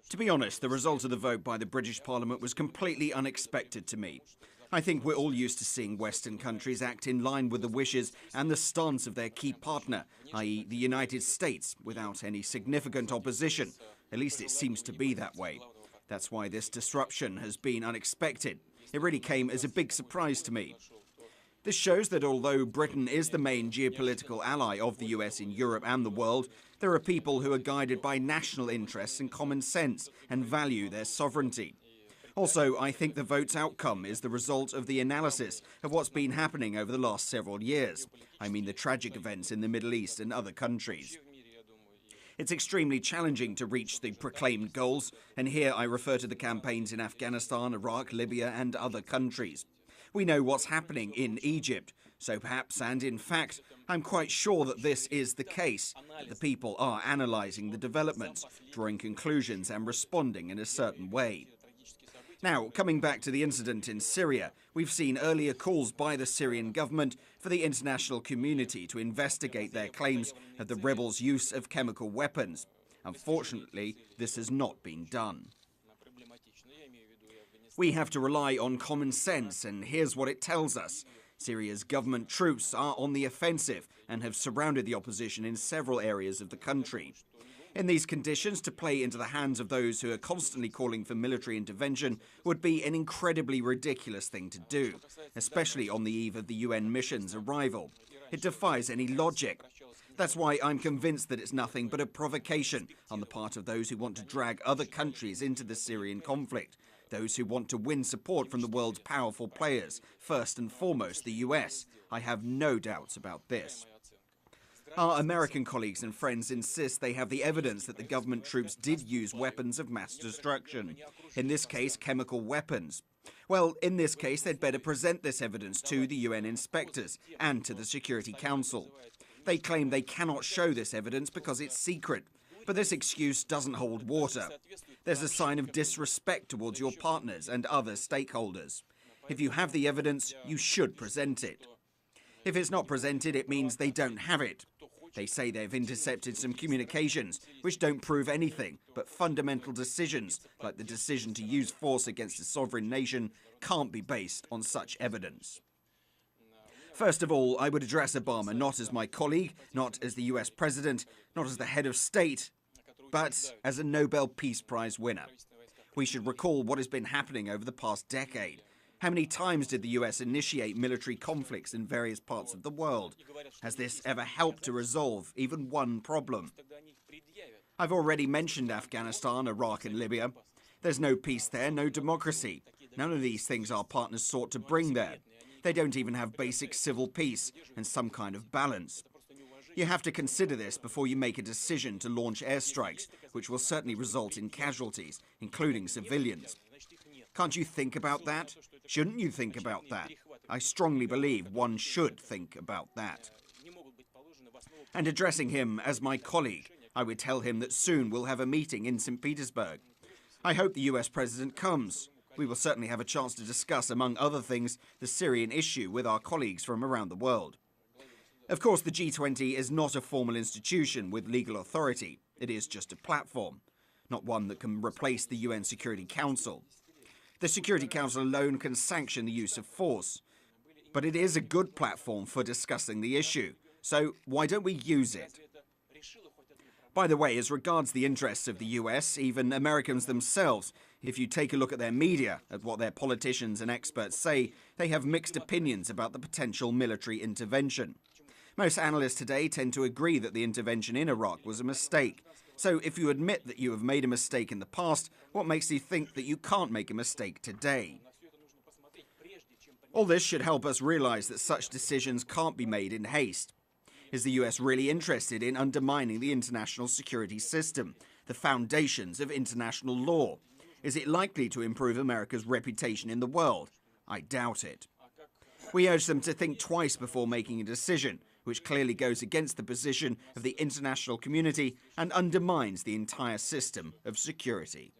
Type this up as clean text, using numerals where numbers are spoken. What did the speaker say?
To be honest, the result of the vote by the British Parliament was completely unexpected to me. I think we're all used to seeing Western countries act in line with the wishes and the stance of their key partner, i.e. the United States, without any significant opposition. At least it seems to be that way. That's why this disruption has been unexpected. It really came as a big surprise to me. This shows that although Britain is the main geopolitical ally of the US in Europe and the world, there are people who are guided by national interests and common sense and value their sovereignty. Also, I think the vote's outcome is the result of the analysis of what's been happening over the last several years. I mean the tragic events in the Middle East and other countries. It's extremely challenging to reach the proclaimed goals, and here I refer to the campaigns in Afghanistan, Iraq, Libya and other countries. We know what's happening in Egypt, so perhaps, and in fact, I'm quite sure that this is the case, that the people are analysing the developments, drawing conclusions and responding in a certain way. Now, coming back to the incident in Syria, we've seen earlier calls by the Syrian government for the international community to investigate their claims of the rebels' use of chemical weapons. Unfortunately, this has not been done. We have to rely on common sense, and here's what it tells us. Syria's government troops are on the offensive and have surrounded the opposition in several areas of the country. In these conditions, to play into the hands of those who are constantly calling for military intervention would be an incredibly ridiculous thing to do, especially on the eve of the UN mission's arrival. It defies any logic. That's why I'm convinced that it's nothing but a provocation on the part of those who want to drag other countries into the Syrian conflict, those who want to win support from the world's powerful players, first and foremost the US. I have no doubts about this. Our American colleagues and friends insist they have the evidence that the government troops did use weapons of mass destruction, in this case chemical weapons. Well, in this case they'd better present this evidence to the UN inspectors and to the Security Council. They claim they cannot show this evidence because it's secret, but this excuse doesn't hold water. There's a sign of disrespect towards your partners and other stakeholders. If you have the evidence, you should present it. If it's not presented, it means they don't have it. They say they've intercepted some communications, which don't prove anything, but fundamental decisions, like the decision to use force against a sovereign nation, can't be based on such evidence. First of all, I would address Obama not as my colleague, not as the US president, not as the head of state, but as a Nobel Peace Prize winner. We should recall what has been happening over the past decade. How many times did the US initiate military conflicts in various parts of the world? Has this ever helped to resolve even one problem? I've already mentioned Afghanistan, Iraq and Libya. There's no peace there, no democracy. None of these things our partners sought to bring there. They don't even have basic civil peace and some kind of balance. You have to consider this before you make a decision to launch airstrikes, which will certainly result in casualties, including civilians. Can't you think about that? Shouldn't you think about that? I strongly believe one should think about that. And addressing him as my colleague, I would tell him that soon we'll have a meeting in St. Petersburg. I hope the US president comes. We will certainly have a chance to discuss, among other things, the Syrian issue with our colleagues from around the world. Of course, the G20 is not a formal institution with legal authority. It is just a platform, not one that can replace the UN Security Council. The Security Council alone can sanction the use of force. But it is a good platform for discussing the issue, so why don't we use it? By the way, as regards the interests of the US, even Americans themselves, if you take a look at their media, at what their politicians and experts say, they have mixed opinions about the potential military intervention. Most analysts today tend to agree that the intervention in Iraq was a mistake. So if you admit that you have made a mistake in the past, what makes you think that you can't make a mistake today? All this should help us realize that such decisions can't be made in haste. Is the US really interested in undermining the international security system, the foundations of international law? Is it likely to improve America's reputation in the world? I doubt it. We urge them to think twice before making a decision, which clearly goes against the position of the international community and undermines the entire system of security.